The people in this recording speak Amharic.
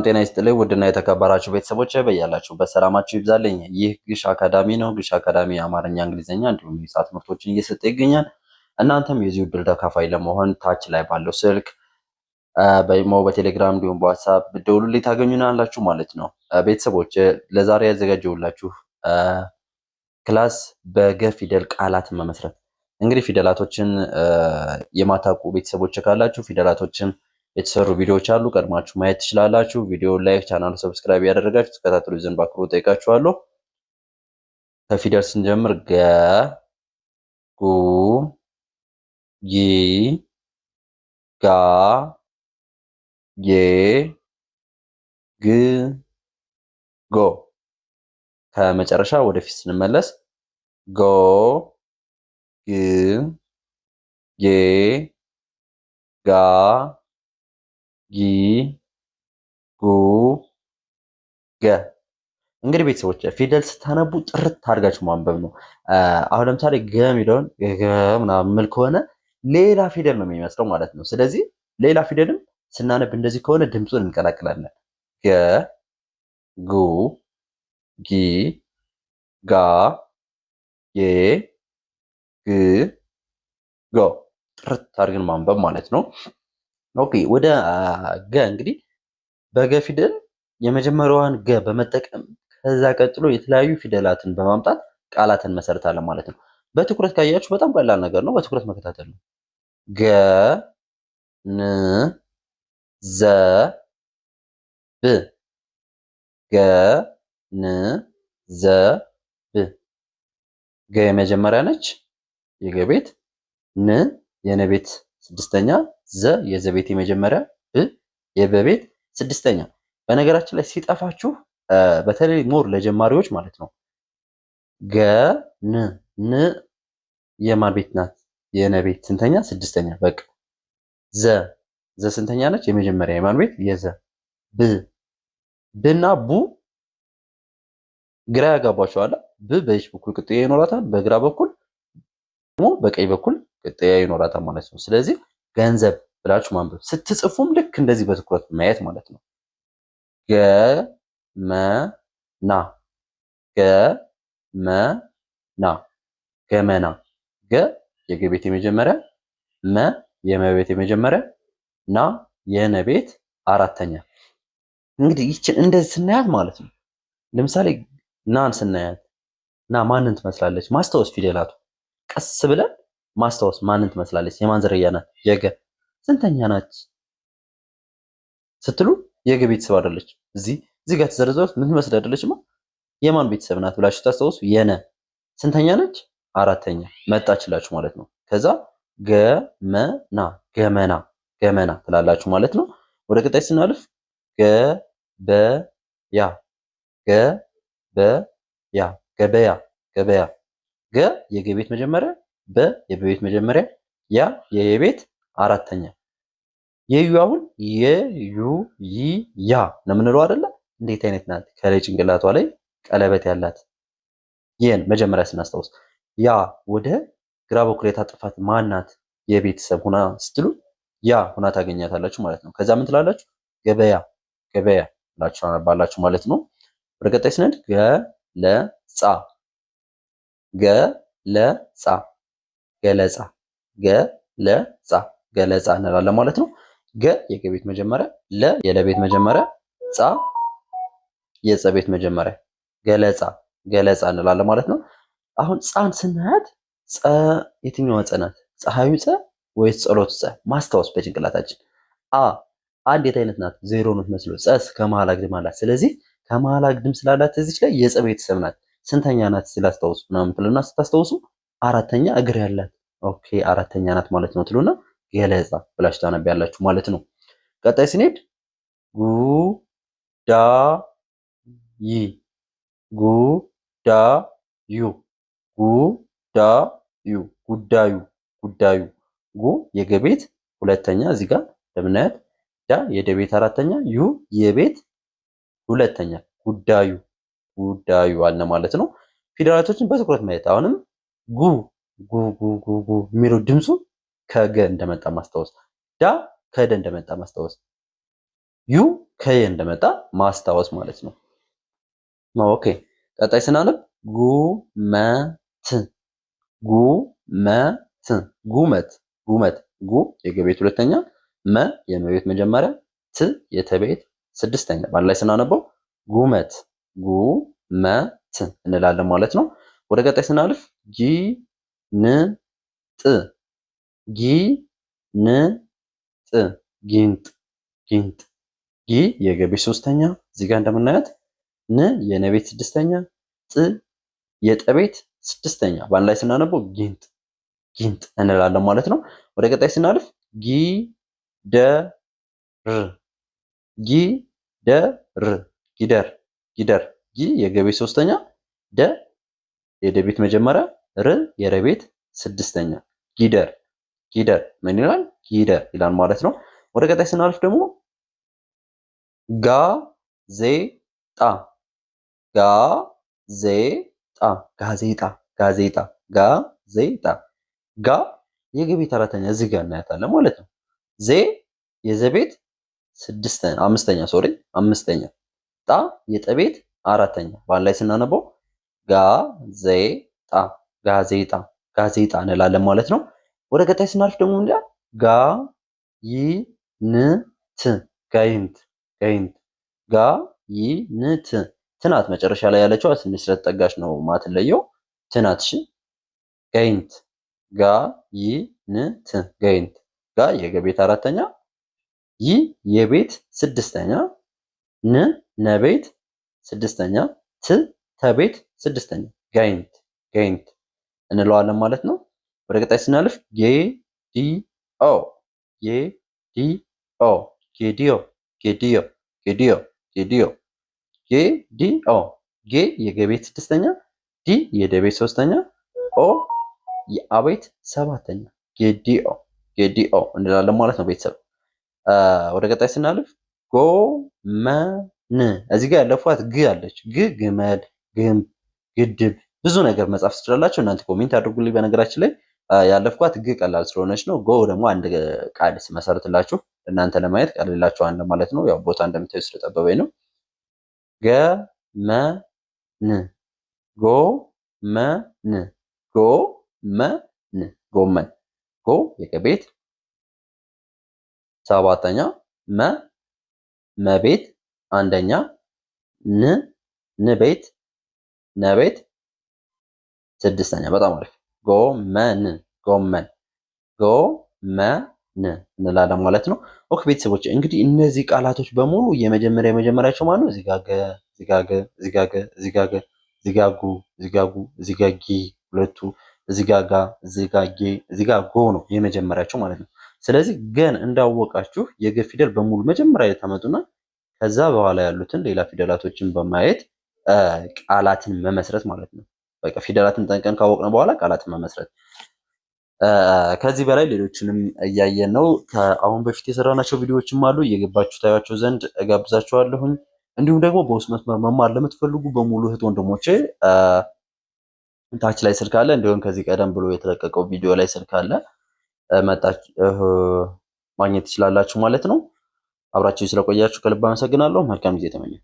ጤና ይስጥልኝ ውድና የተከበራችሁ ቤተሰቦች በያላችሁበት ሰላማችሁ ይብዛልኝ። ይህ ግሽ አካዳሚ ነው። ግሽ አካዳሚ አማርኛ፣ እንግሊዝኛ እንዲሁም የሂሳብ ትምህርቶችን እየሰጠ ይገኛል። እናንተም የዚህ ዕድል ተካፋይ ለመሆን ታች ላይ ባለው ስልክ በኢሞ፣ በቴሌግራም እንዲሁም በዋትሳፕ ብትደውሉልኝ ታገኙናላችሁ ማለት ነው። ቤተሰቦች ለዛሬ ያዘጋጀሁላችሁ ክላስ በገ ፊደል ቃላትን መመስረት። እንግዲህ ፊደላቶችን የማታውቁ ቤተሰቦች ካላችሁ ፊደላቶችን የተሰሩ ቪዲዮዎች አሉ፣ ቀድማችሁ ማየት ትችላላችሁ። ቪዲዮ ላይክ፣ ቻናሉ ሰብስክራይብ ያደረጋችሁ ተከታተሉ ዘንድ በአክብሮት ጠይቃችኋለሁ። ከፊደል ስንጀምር ገ፣ ጉ፣ ጊ፣ ጋ፣ ጌ፣ ግ፣ ጎ። ከመጨረሻ ወደፊት ስንመለስ ጎ፣ ግ፣ ጌ፣ ጋ፣ ጊ፣ ጉ፣ ገ። እንግዲህ ቤተሰቦች ፊደል ስታነቡ ጥርት አድርጋችሁ ማንበብ ነው። አሁን ለምሳሌ ገ የሚለውን ገ ምናምን ምል ከሆነ ሌላ ፊደል ነው የሚመስለው ማለት ነው። ስለዚህ ሌላ ፊደልም ስናነብ እንደዚህ ከሆነ ድምፁን እንቀላቅላለን። ገ፣ ጉ፣ ጊ፣ ጋ፣ ጌ፣ ግ፣ ጎ። ጥርት አድርገን ማንበብ ማለት ነው። ኦኬ ወደ ገ እንግዲህ በገ ፊደል የመጀመሪያዋን ገ በመጠቀም ከዛ ቀጥሎ የተለያዩ ፊደላትን በማምጣት ቃላትን መሰረታለን ማለት ነው። በትኩረት ካያችሁ በጣም ቀላል ነገር ነው። በትኩረት መከታተል ነው። ገ፣ ን፣ ዘ፣ ብ። ገ፣ ን፣ ዘ፣ ብ። ገ የመጀመሪያ ነች፣ የገ ቤት። ን የነ ቤት ስድስተኛ፣ ዘ የዘ ቤት የመጀመሪያ፣ ብ የበ ቤት ስድስተኛ። በነገራችን ላይ ሲጠፋችሁ በተለይ ሞር ለጀማሪዎች ማለት ነው ገ፣ ን፣ ን የማን ቤት ናት? የነ ቤት ስንተኛ? ስድስተኛ። በቃ ዘ፣ ዘ ስንተኛ ነች? የመጀመሪያ የማን ቤት? የዘ። ብ፣ ብና ቡ ግራ ያጋባችኋል። ብ በይች በኩል ቅጥያ ይኖራታል፣ በግራ በኩል ደግሞ በቀኝ በኩል ቅጥያ ይኖራታል ማለት ነው። ስለዚህ ገንዘብ ብላችሁ ማንበብ ስትጽፉም ልክ እንደዚህ በትኩረት ማየት ማለት ነው። ገ፣ መ፣ ና፣ ገ፣ መ፣ ና፣ ገመና። ገ የገ ቤት የመጀመሪያ፣ መ የመ ቤት የመጀመሪያ፣ ና የነ ቤት አራተኛ። እንግዲህ ይችን እንደዚህ ስናያት ማለት ነው። ለምሳሌ ናን ስናያት ና ማንን ትመስላለች? ማስታወስ ፊደላቱ ቀስ ብለን ማስታወስ ማንን ትመስላለች? የማን ዝርያ ናት? የገ። ስንተኛ ናች ስትሉ የገ ቤተሰብ አይደለች። እዚህ ጋር ተዘርዝሮት ምን ትመስል አይደለችማ? የማን ቤተሰብ ናት ብላችሁ ታስታውሱ። የነ ስንተኛ ነች? አራተኛ መጣችላችሁ ማለት ነው። ከዛ ገመና፣ ገመና፣ ገመና ትላላችሁ ማለት ነው። ወደ ቀጣይ ስናልፍ ገበያ፣ ገበያ፣ ገበያ፣ ገበያ። ገ የገ ቤት መጀመሪያ፣ በ የበ ቤት መጀመሪያ፣ ያ የየቤት አራተኛ። የዩ አሁን የዩ ይ ያ ነው የምንለው አይደለ? እንዴት አይነት ናት? ከላይ ጭንቅላቷ ላይ ቀለበት ያላት የን መጀመሪያ ስናስታውስ፣ ያ ወደ ግራ በኩል የታጠፋት ማናት? የቤተሰብ ሁና ስትሉ ያ ሁና ታገኛታላችሁ ማለት ነው። ከዛ ምን ትላላችሁ? ገበያ፣ ገበያ ብላችሁ ታነባላችሁ ማለት ነው። ወደ ቀጣይ ስንሄድ ገለጻ፣ ገለጻ፣ ገለጻ፣ ገለጻ፣ ገለጻ እንላለን ማለት ነው። ገ የገ ቤት መጀመሪያ፣ ለ የለ ቤት መጀመሪያ፣ ጻ የጸ ቤት መጀመሪያ፣ ገለጻ፣ ገለጻ እንላለን ማለት ነው። አሁን ጻን ስናያት ጸ የትኛዋ ጸ ናት? ፀሐዩ ጸ ወይስ ጸሎቱ ጸ? ማስታወስ በጭንቅላታችን። አንድ አይነት ናት፣ ዜሮ ነው የምትመስለው። ጸስ ከመሃል አግድም አላት። ስለዚህ ከመሃል አግድም ስላላት እዚች ላይ የጸ ቤተሰብ ናት። ስንተኛ ናት ስላስታውሱ ምናምን ትሉና ስታስታውሱ አራተኛ እግር ያላት ኦኬ አራተኛ ናት ማለት ነው ትሉና ገለጻ ብላችሁ ታነቢያላችሁ ማለት ነው። ቀጣይ ስንሄድ ጉዳይ፣ ጉዳዩ፣ ጉዳዩ፣ ጉዳዩ፣ ጉዳዩ። ጉ የገ ቤት ሁለተኛ እዚህ ጋር እንደምናያት፣ ዳ የደ ቤት አራተኛ፣ ዩ የቤት ሁለተኛ። ጉዳዩ፣ ጉዳዩ አለ ማለት ነው። ፊደላቶችን በትኩረት ማየት። አሁንም ጉ ጉ ጉ ጉ ጉ የሚለው ድምፁ ከገ እንደመጣ ማስታወስ፣ ዳ ከደ እንደመጣ ማስታወስ፣ ዩ ከየ እንደመጣ ማስታወስ ማለት ነው። ኦኬ ቀጣይ ስናነብ ጉመት ጉመት ጉመት ጉመት ጉ የገቤት ሁለተኛ መ የመቤት መጀመሪያ ት የተቤት ስድስተኛ በአንድ ላይ ስናነበው ጉመት ጉመት እንላለን ማለት ነው። ወደ ቀጣይ ስናልፍ ጊንጥ ጊንጥ ጊንጥ ጊንጥ ጊ የገቤት ሶስተኛ እዚህ ጋር እንደምናያት ን የነቤት ስድስተኛ ጥ የጠቤት ስድስተኛ በአንድ ላይ ስናነበው ጊንጥ ጊንጥ እንላለን ማለት ነው። ወደ ቀጣይ ስናልፍ ጊደር ጊደር ጊደር ጊደር ጊ የገቤት ሶስተኛ ደ የደቤት መጀመሪያ ር የረቤት ስድስተኛ ጊደር ጊደር ምን ይላል? ጊደር ይላል ማለት ነው። ወደ ቀጣይ ስናልፍ ደግሞ ጋዜጣ ጋዜጣ ጋዜጣ ጋዜጣ ጋዜጣ ጋ የገቤት አራተኛ እዚህ ጋር እናያታለን ማለት ነው። ዜ የዘቤት አምስተኛ ጣ የጠቤት አራተኛ በአንድ ላይ ስናነበው ጋዜጣ ጋዜጣ ጋዜጣ እንላለን ማለት ነው። ወደ ቀጣይ ስናልፍ ደግሞ ምንድነው? ጋይንት ጋይንት ጋይንት ጋይንት ትናት መጨረሻ ላይ ያለችው ትንሽ ስለተጠጋች ነው ማትለየው ትናት። እሺ ጋይንት ጋይንት ጋይንት ጋ የገቤት አራተኛ ይ የቤት ስድስተኛ ን ነቤት ስድስተኛ ት ተቤት ስድስተኛ ጋይንት ጋይንት እንለዋለን ማለት ነው። ወደ ቀጣይ ስናልፍ ጌዲኦ ጌዲኦ ጌዲዮ ጌዲዮ ጌዲዮ ጌዲዮ ጌዲኦ ጌ የገቤት ስድስተኛ ዲ የደቤት ሶስተኛ ኦ የአቤት ሰባተኛ ጌዲኦ ጌዲኦ እንላለን ማለት ነው ቤተሰብ። ወደ ቀጣይ ስናልፍ ጎመን እዚህ ጋር ያለፏት ግ አለች። ግ ግመል፣ ግንብ፣ ግድብ ብዙ ነገር መጻፍ ትችላላችሁ። እናንተ ኮሜንት አድርጉልኝ። በነገራችን ላይ ያለፍኳት ግ ቀላል ስለሆነች ነው። ጎ ደግሞ አንድ ቃል ስመሰርትላችሁ እናንተ ለማየት ቀልላችኋል ማለት ነው። ያው ቦታ እንደምታዩ ስለጠበበኝ ነው። ገመን ጎመን ጎመን ጎመን ጎ የገቤት ሰባተኛ መ መቤት አንደኛ ን ንቤት ነቤት ስድስተኛ በጣም አሪፍ ጎመን ጎመን ጎመን እንላለን ማለት ነው። ኦኬ ቤተሰቦች እንግዲህ እነዚህ ቃላቶች በሙሉ የመጀመሪያቸው ማለት ነው። እዚጋገ እዚጋገ እዚጋገ እዚጋገ እዚጋጉ እዚጋጉ እዚጋጊ ሁለቱ እዚጋጋ እዚጋጌ እዚጋጎ ነው የመጀመሪያቸው ማለት ነው። ስለዚህ ገን እንዳወቃችሁ የገ ፊደል በሙሉ መጀመሪያ ላይ ታመጡና ከዛ በኋላ ያሉትን ሌላ ፊደላቶችን በማየት ቃላትን መመስረት ማለት ነው። በቃ ፊደላትን ጠንቀን ካወቅን በኋላ ቃላትን መመስረት። ከዚህ በላይ ሌሎችንም እያየን ነው። ከአሁን በፊት የሰራናቸው ቪዲዮዎችም አሉ እየገባችሁ ታያቸው ዘንድ እጋብዛችኋለሁኝ። እንዲሁም ደግሞ በውስጥ መስመር መማር ለምትፈልጉ በሙሉ እህት ወንድሞቼ ታች ላይ ስልክ አለ። እንዲሁም ከዚህ ቀደም ብሎ የተለቀቀው ቪዲዮ ላይ ስልክ አለ፣ መጣችሁ ማግኘት ትችላላችሁ ማለት ነው። አብራችሁ ስለቆያችሁ ከልብ አመሰግናለሁ። መልካም ጊዜ ተመኘሁ።